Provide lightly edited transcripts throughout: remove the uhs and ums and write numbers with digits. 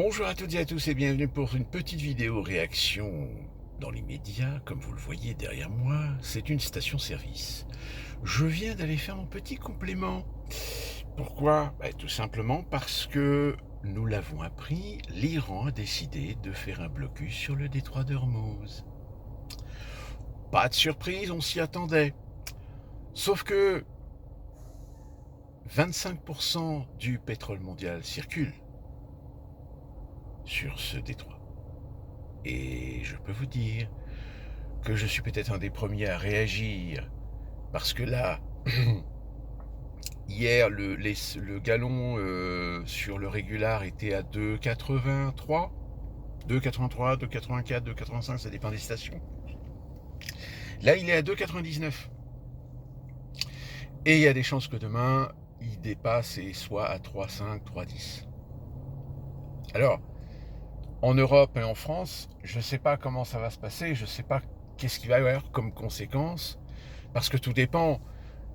Bonjour à toutes et à tous et bienvenue pour une petite vidéo réaction dans l'immédiat. Comme vous le voyez derrière moi, c'est une station-service. Je viens d'aller faire mon petit complément. Pourquoi? Tout simplement parce que, nous l'avons appris, l'Iran a décidé de faire un blocus sur le détroit d'Ormuz. Pas de surprise, on s'y attendait. Sauf que 25% du pétrole mondial circule sur ce détroit. Et je peux vous dire que je suis peut-être un des premiers à réagir, parce que là, hier, le gallon sur le régular était à 2,83, 2,83, 2,84, 2,85, ça dépend des stations. Là, il est à 2,99. Et il y a des chances que demain, il dépasse et soit à 3,5, 3,10. Alors, en Europe et en France, je ne sais pas comment ça va se passer, je ne sais pas qu'est-ce qu'il va y avoir comme conséquence, parce que tout dépend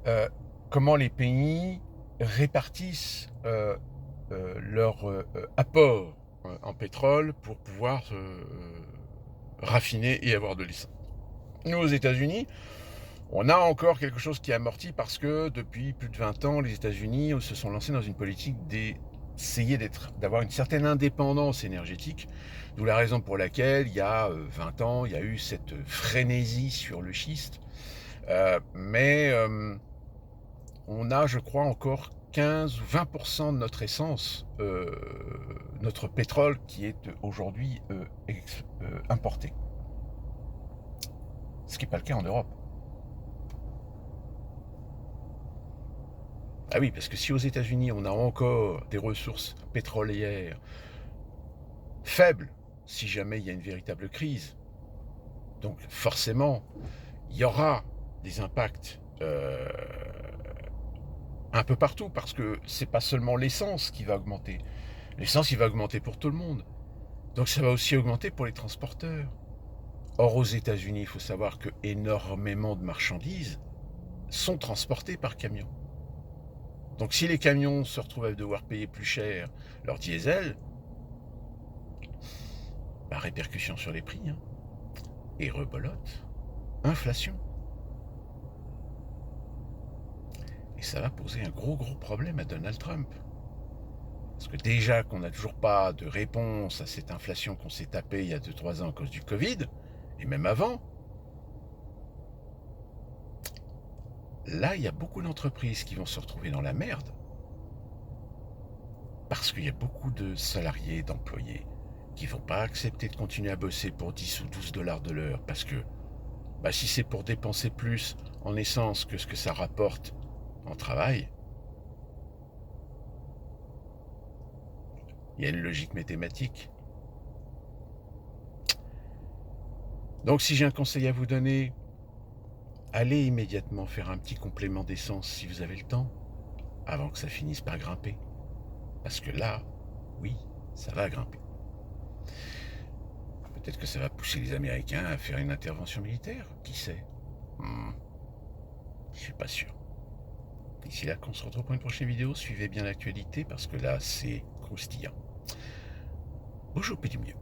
euh, comment les pays répartissent leur apport en pétrole pour pouvoir raffiner et avoir de l'essence. Nous, aux États-Unis, on a encore quelque chose qui amortit parce que depuis plus de 20 ans, les États-Unis se sont lancés dans une politique d'essayer d'avoir une certaine indépendance énergétique, d'où la raison pour laquelle il y a 20 ans, il y a eu cette frénésie sur le schiste. Mais on a, je crois, encore 15 ou 20% de notre essence, notre pétrole qui est aujourd'hui importé. Ce qui n'est pas le cas en Europe. Ah oui, parce que si aux États-Unis on a encore des ressources pétrolières faibles, si jamais il y a une véritable crise, donc forcément il y aura des impacts un peu partout, parce que c'est pas seulement l'essence qui va augmenter. L'essence, il va augmenter pour tout le monde. Donc ça va aussi augmenter pour les transporteurs. Or, aux États-Unis, il faut savoir que énormément de marchandises sont transportées par camion. Donc si les camions se retrouvent à devoir payer plus cher leur diesel, répercussion sur les prix, hein, et rebolote, inflation. Et ça va poser un gros problème à Donald Trump. Parce que déjà qu'on n'a toujours pas de réponse à cette inflation qu'on s'est tapée il y a 2-3 ans à cause du Covid, et même avant, là, il y a beaucoup d'entreprises qui vont se retrouver dans la merde. Parce qu'il y a beaucoup de salariés, d'employés, qui ne vont pas accepter de continuer à bosser pour 10 ou 12 dollars de l'heure. Parce que si c'est pour dépenser plus en essence que ce que ça rapporte en travail, il y a une logique mathématique. Donc si j'ai un conseil à vous donner, allez immédiatement faire un petit complément d'essence si vous avez le temps, avant que ça finisse par grimper. Parce que là, oui, ça va grimper. Peut-être que ça va pousser les Américains à faire une intervention militaire, qui sait? Je suis pas sûr. D'ici là, qu'on se retrouve pour une prochaine vidéo, suivez bien l'actualité, parce que là, c'est croustillant. Bonjour, petit mieux.